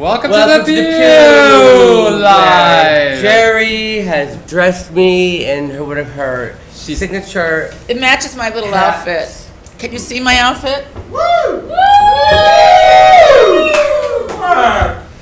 Welcome to the Pew Live. Jerry has dressed me in her signature. It matches my little outfit. Can you see my outfit? Woo!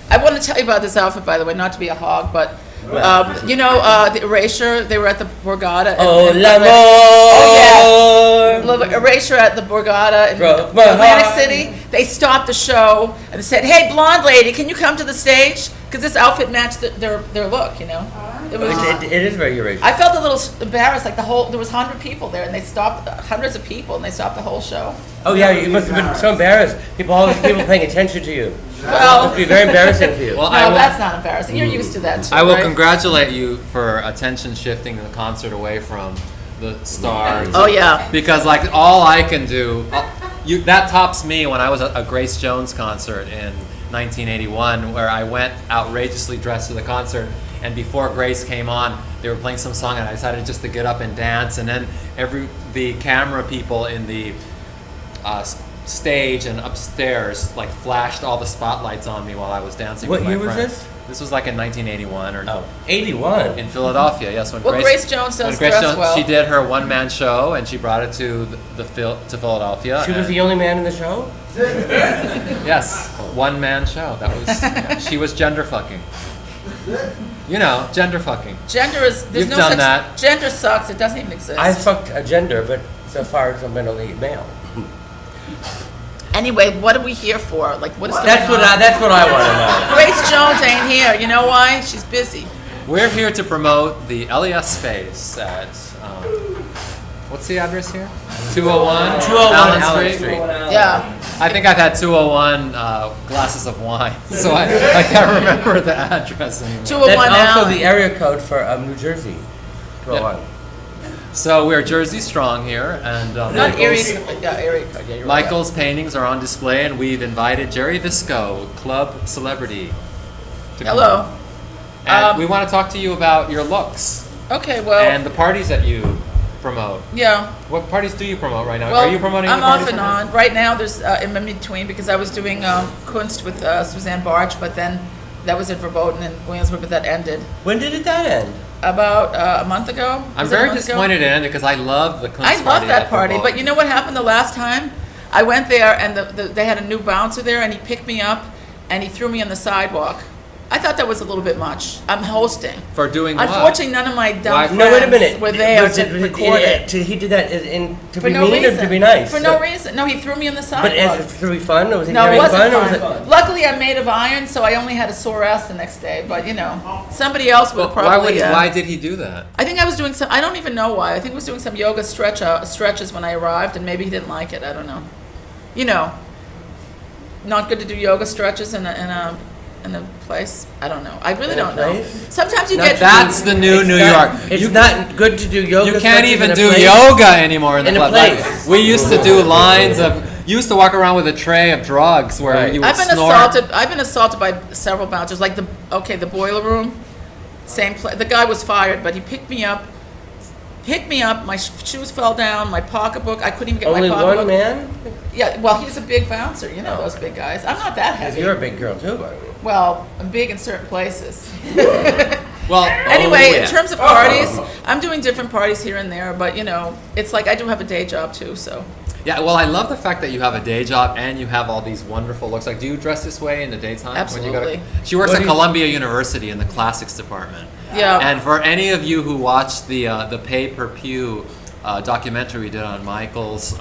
I want to tell you about this outfit, by the way, not to be a hog, but the Erasure, they were at the Borgata. L'amor! Oh, yes. Erasure at the Borgata in Atlantic City. They stopped the show and said, "Hey, blonde lady, can you come to the stage?" Because this outfit matched their look, you know. It is very Erasure. I felt a little embarrassed, like there was 100 people there, and they stopped, hundreds of people, and they stopped the whole show. Oh yeah, you must have been so embarrassed. All these people paying attention to you. Well, it must be very embarrassing for you. Well, no, that's not embarrassing. You're used to that too. I will right? congratulate you for attention shifting the concert away from the stars. Oh yeah. Because like all I can do, that tops me when I was at a Grace Jones concert in 1981, where I went outrageously dressed to the concert, and before Grace came on, they were playing some song, and I decided just to get up and dance, and then the camera people in the stage and upstairs like flashed all the spotlights on me while I was dancing. What with my year was friends. this? This was like in 1981 or 81 in Philadelphia. Yes, when Grace Jones does dress well. She did her one-man show and she brought it to to Philadelphia. She was the only man in the show? Yes, one-man show. That was she was gender fucking. You know, gender fucking. Gender is there's You've no done such that. Gender sucks. It doesn't even exist. I fucked a gender, but so far it's been only male. Anyway, what are we here for? Like, what is going That's on? That's what I want to know. Grace Jones ain't here. You know why? She's busy. We're here to promote the LES space at what's the address here? 201 Allen Street. Yeah. I think I've had 201 glasses of wine, so I can't remember the address anymore. 201 That's also Allen. the area code for New Jersey. 201. So we're Jersey strong here, and Not area code. Yeah, area code. Yeah, you're right. Michael's paintings are on display, and we've invited Gerry Visco, club celebrity, to come. Hello. And we want to talk to you about your looks Okay, well. and the parties that you promote. Yeah. What parties do you promote right now? Well, Are you promoting I'm any parties off and right now? on. Right now, there's in between because I was doing Kunst with Suzanne Barch, but then that was at Verboten in Williamsburg, but that ended When did that end? about a month ago. I'm Was it a very month ago? disappointed it ended because I love the Kunst I party. love that at party, Verboten. but you know what happened the last time? I went there and they had a new bouncer there, and he picked me up and he threw me on the sidewalk. I thought that was a little bit much. I'm hosting. For doing what? Unfortunately, none of my dumb friends No, wait a minute. were there Was to it- record it. He did that to For be no mean reason. or to be nice? For no reason. No, he threw me on the sidewalk. But to be fun? Or was he No, it having wasn't fun? Or was fun. it, Luckily, I'm made of iron, so I only had a sore ass the next day. But you know, somebody else would Well, probably. why did he do that? I think I was doing some. I don't even know why. I think I was doing some yoga stretches when I arrived, and maybe he didn't like it. I don't know. You know, not good to do yoga stretches in a place. I don't know. I really In a don't know. place? Sometimes you No, get. That's the new New York. It's not good to do yoga. You can't stretches even in a do place. yoga anymore in the In a club. place. Like, we used to do lines of. You used to walk around with a tray of drugs where Right. you would I've been snort. assaulted. I've been assaulted by several bouncers. Like the boiler room, same place. The guy was fired, but he picked me up. My shoes fell down. My pocketbook. I couldn't even get Only my pocketbook. one man? Yeah. Well, he's a big bouncer. You know those big guys. I'm not that Because heavy. you're a big girl too, by the way. Well, I'm big in certain places. Well, Anyway, yeah. in terms of parties, I'm doing different parties here and there, but you know, it's like I do have a day job too, so. Yeah, well, I love the fact that you have a day job and you have all these wonderful looks. Like, do you dress this way in the daytime? Absolutely. She works What at do you- Columbia University in the classics department. Yeah. And for any of you who watched the Pay Per Pew documentary we did on Michael's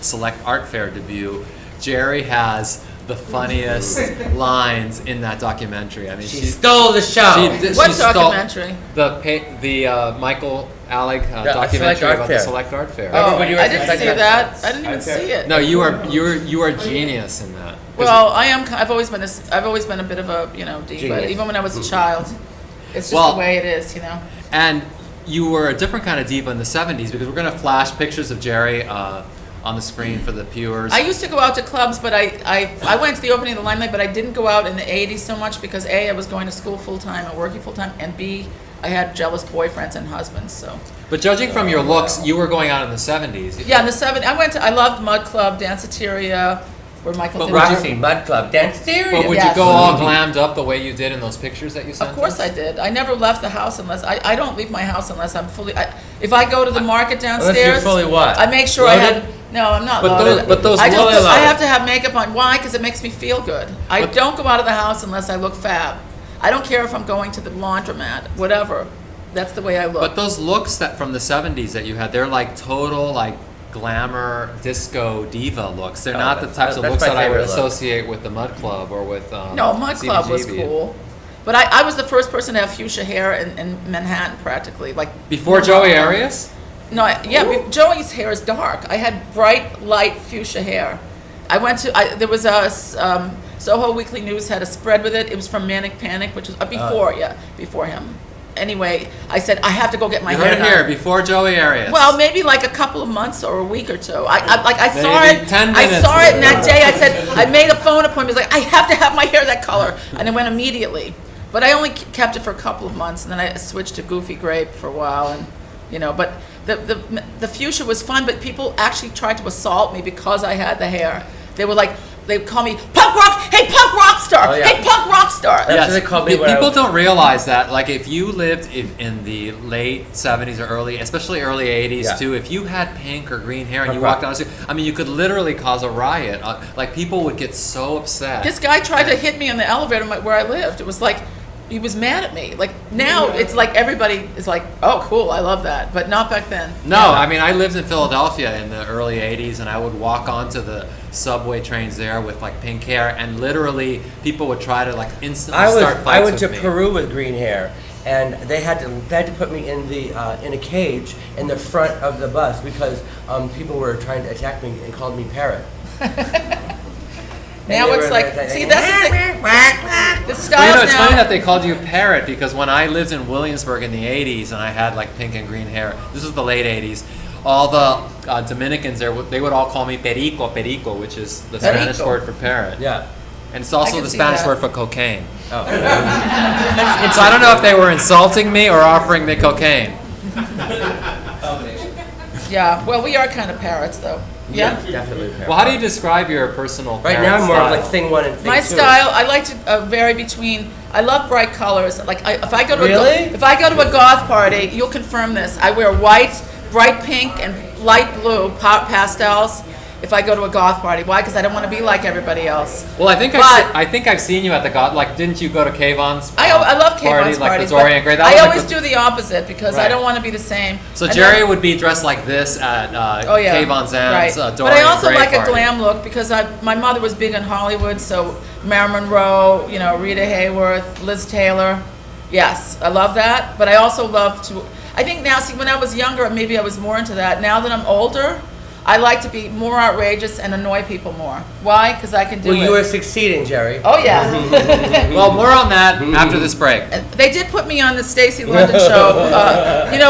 Select Art Fair debut, Gerry has the funniest lines in that documentary. I mean, She stole the show. What documentary? The Michael Alig Select documentary Art about Fair. the Select Art Fair. Oh, Everybody was I didn't see expecting that. that. I didn't even see it. No, you are genius in that. 'Cause Well, I am. I've always been a bit of a diva, Genius. even when I was a child. It's just Well- the way it is, you know. And you were a different kind of diva in the 70s because we're going to flash pictures of Gerry on the screen for the viewers. I used to go out to clubs, but I went to the opening of the Limelight, but I didn't go out in the 80s so much because A, I was going to school full time and working full time, and B, I had jealous boyfriends and husbands. So But judging from your looks, you were going out in the 70s. yeah, in the 70s, I loved Mud Club, Danceteria, where Michael did Roxy, Mud Club, Dance Theory. But would Yes. you go all glammed up the way you did in those pictures that you sent Of course us? I did. I never left the house unless, I don't leave my house unless I'm fully, if I go to the market downstairs. Unless you're fully what? I make sure I Loaded? have, no, I'm not But loaded. those I loaded- just, I have to have makeup on. Why? Because it makes me feel good. I don't go out of the house unless I look fab. I don't care if I'm going to the laundromat, whatever. That's the way I look. But those looks that from the 70s that you had, they're like total like glamour disco diva looks. They're not the types of that's looks my that I would favorite look. associate with the Mud Club or with No, Mud Club was CBGB. cool. But I was the first person to have fuchsia hair in Manhattan, practically. Like Before Joey Arias? No, Joey's hair is dark. I had bright, light fuchsia hair. I went to, there was a, Soho Weekly News had a spread with it. It was from Manic Panic, which was before him. Anyway, I said, I have to go get my You hair heard it done. here, before Joey Arias. Well, maybe like a couple of months or a week or two. I saw Maybe it. 10 I minutes. saw it, and that day I said I made a phone appointment. I was like, I have to have my hair that color, and I went immediately. But I only kept it for a couple of months, and then I switched to Goofy Grape for a while, and But the fuchsia was fun. But people actually tried to assault me because I had the hair. They were like, they'd call me punk rock. Hey, punk rock star. Oh, yeah. Hey, punk rock star. That's what they called me when I People was- don't realize that, like, if you lived in the late 70s or especially early 80s Yeah. too, if you had pink or green hair and Punk you rock. walked down the street, I mean, you could literally cause a riot. Like, people would get so upset. This guy tried to hit me in the elevator where I lived. It was like, he was mad at me. Like, now it's like everybody is like, oh, cool, I love that. But not back then. No, I mean, I lived in Philadelphia in the early 80s, and I would walk onto the subway trains there with, like, pink hair, and literally people would try to, like, instantly start fights I went to with me. Peru with green hair, and they had to put me in a cage in the front of the bus because people were trying to attack me and called me parrot. Now they it's were like, like- see, that's the thing. The Well, you styles know, it's now. funny that they called you Parrot because when I lived in Williamsburg in the 80s and I had like pink and green hair, this was the late 80s, all the Dominicans there, they would all call me Perico, which is the Spanish Perico. word for parrot. Yeah. And it's also can the see Spanish that. word for cocaine. Oh. So I don't know if they were insulting me or offering me cocaine. Yeah, well, we are kind of parrots, though. Yeah? Definitely parrot. Well, how do you describe your personal Right parrot now I'm more style? like thing one and thing My two. style, I like to vary between. I love bright colors. Like if I go to Really? if I go to a goth party, you'll confirm this. I wear white, bright pink, and light blue pastels. If I go to a goth party, why? Because I don't want to be like everybody else. Well, I think But- I think I've seen you at the God. Like, didn't you go to Kayvon's? I love Kayvon's like parties. the Dorian but Gray. That I was like always the- do the opposite because I Right. don't want to be the same. So And Jerry then- would be dressed like this at Oh yeah, Kayvon Zan's right. Dorian But I also Gray like party. a glam look because my mother was big in Hollywood, so Marilyn Monroe, Rita Hayworth, Liz Taylor. Yes, I love that. But I also love to. I think now, see, when I was younger, maybe I was more into that. Now that I'm older, I like to be more outrageous and annoy people more. Why? Because I can do Well, it. you are succeeding, Jerry. Oh yeah. Well, more on that after this break. They did put me on the Stacey London show. I'm going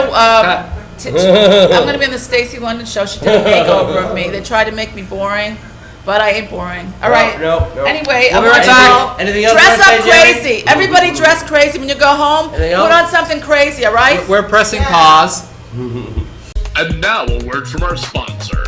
to be on the Stacey London show. She did a makeover of me. They tried to make me boring, but I ain't boring. All right. No. Anyway, We'll I be want right to back. know. Anything else Dress you wanna up say, Jerry? crazy. Everybody dress crazy when you go home. Anything Put else? on something crazy. All right. We're pressing pause. And now a word from our sponsor.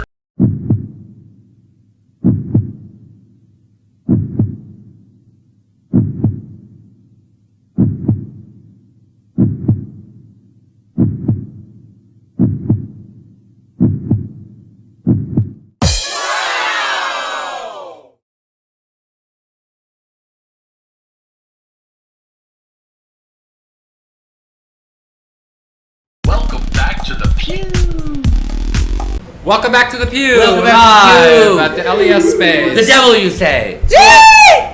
Welcome back to the Pew. Welcome back to the Pew. Welcome back to the Pew. Live at the LES space. The devil, you say.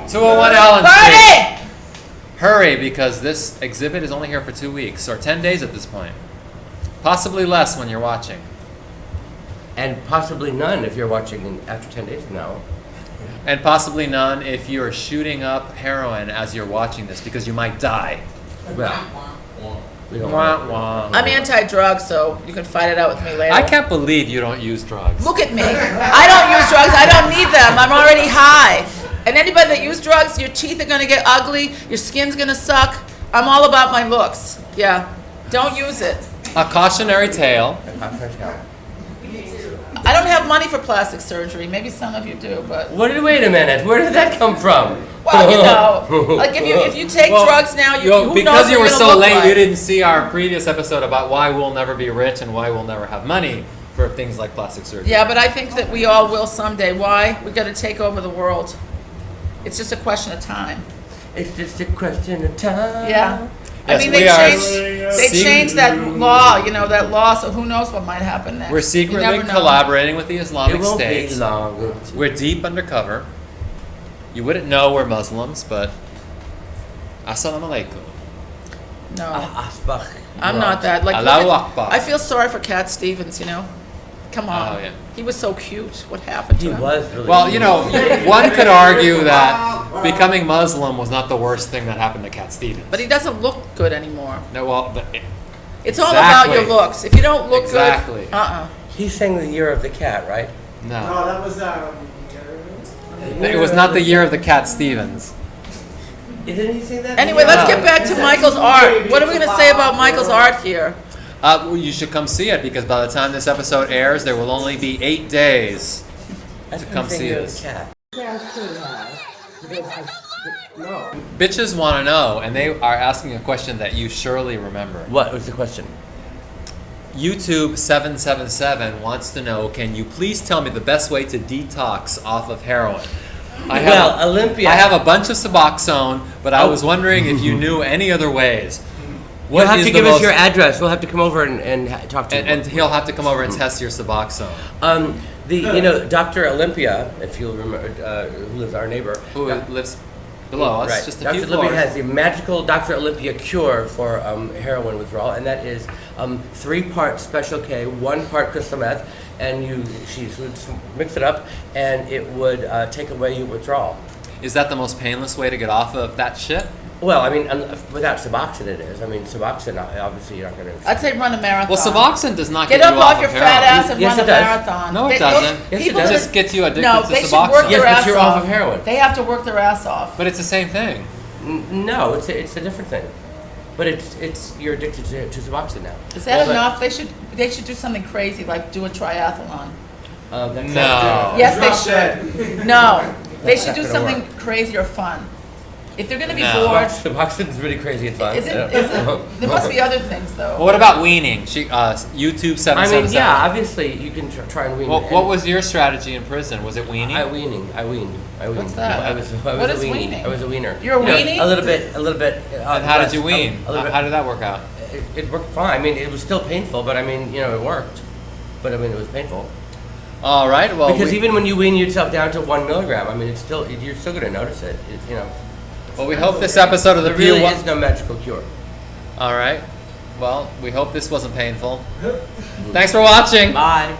201 Allen Street. Party! Hurry, because this exhibit is only here for 2 weeks, or 10 days at this point. Possibly less when you're watching. And possibly none if you're watching after 10 days from now. And possibly none if you're shooting up heroin as you're watching this, because you might die. Well, we don't Wah, want wah. I'm anti-drug, so you can fight it out with me later. I can't believe you don't use drugs. Look at me. I don't use drugs. I don't need them. I'm already high. And anybody that uses drugs, your teeth are going to get ugly. Your skin's going to suck. I'm all about my looks. Yeah. Don't use it. A cautionary tale. I don't have money for plastic surgery. Maybe some of you do, but Wait a minute. Where did that come from? well, you know, like if you take drugs now, who knows because what you were you're gonna so look late, like. you didn't see our previous episode about why we'll never be rich and why we'll never have money for things like plastic surgery. Yeah, but I think that we all will someday. Why? We got to take over the world. It's just a question of time. It's just a question of time. Yeah. Yes, I mean, we are they changed that law, that law, so who knows what might happen next. We're You secretly never know. collaborating with the It Islamic won't State. be long. We're deep undercover. You wouldn't know we're Muslims, but Assalamu alaikum. No, Asbach. I'm not that. Like, Allahu look at- Akbar. I feel sorry for Cat Stevens, Come on. Oh, yeah. He was so cute. What happened to He him? was really. Well, one could argue that becoming Muslim was not the worst thing that happened to Cat Stevens. But he doesn't look good anymore. No, well, It's all about your Exactly. looks. If you don't look Exactly. good, He sang the Year of the Cat, right? no. No, that was It was not the year of the Cat Stevens. Didn't he sing that? Anyway, let's get back to Michael's art. What are we going to say about Michael's art here? Well, you should come see it because by the time this episode airs, there will only be 8 days. That's come the see Year of us. the Cat. No. Bitches want to know, and they are asking a question that you surely remember. What was the question? YouTube 777 wants to know, can you please tell me the best way to detox off of heroin? Olympia. I have a bunch of Suboxone, but I Oh. was wondering if you knew any other ways. You'll have is to the give us most- your address. We'll have to come over and talk to you. And he'll have to come over and test your Suboxone. Dr. Olympia, if you'll remember, who is our neighbor. Who lives below us, Right. just a Dr. few Olympia floors. has the magical Dr. Olympia cure for heroin withdrawal, and that is 3 parts Special K, 1 part crystal meth, and she would mix it up, and it would take away your withdrawal. Is that the most painless way to get off of that shit? Well, I mean, without Suboxone it is. I mean, Suboxone, obviously you're not going to... I'd say run a marathon. Well, Suboxone does not Get get up you off off your of fat heroin. ass and Yes, run it a does. marathon. No, it doesn't. Yes, it people does. It just gets you addicted No, to they should Suboxone. work Yes, their but ass you're off of heroin. They have to work their ass off. But it's the same thing. No, it's a different thing. But it's you're addicted to Suboxone now. Is that But- enough? They should do something crazy like do a triathlon. That's No. Yes, Drop they should. No, they should not do gonna something work. crazy or fun. If they're going to be No. bored, Suboxone is really crazy and fun. is it? There must be other things though. Well, what about weaning? YouTube 777. I mean, yeah, obviously you can try and wean. Well, what was your strategy in prison? Was it weaning? I weaned. What's that? I was What a is weenie. weaning? I was a wiener. You're a You know, weenie? A little bit. And how did you wean? A little bit. How did that work out? It worked fine. I mean, it was still painful, but I mean, it worked. But I mean, it was painful. All right. Well, Because even when you wean yourself down to 1 milligram, I mean, you're still going to notice it. well, we hope this episode of the There View. really is no magical cure. All right. Well, we hope this wasn't painful. Thanks for watching. Bye.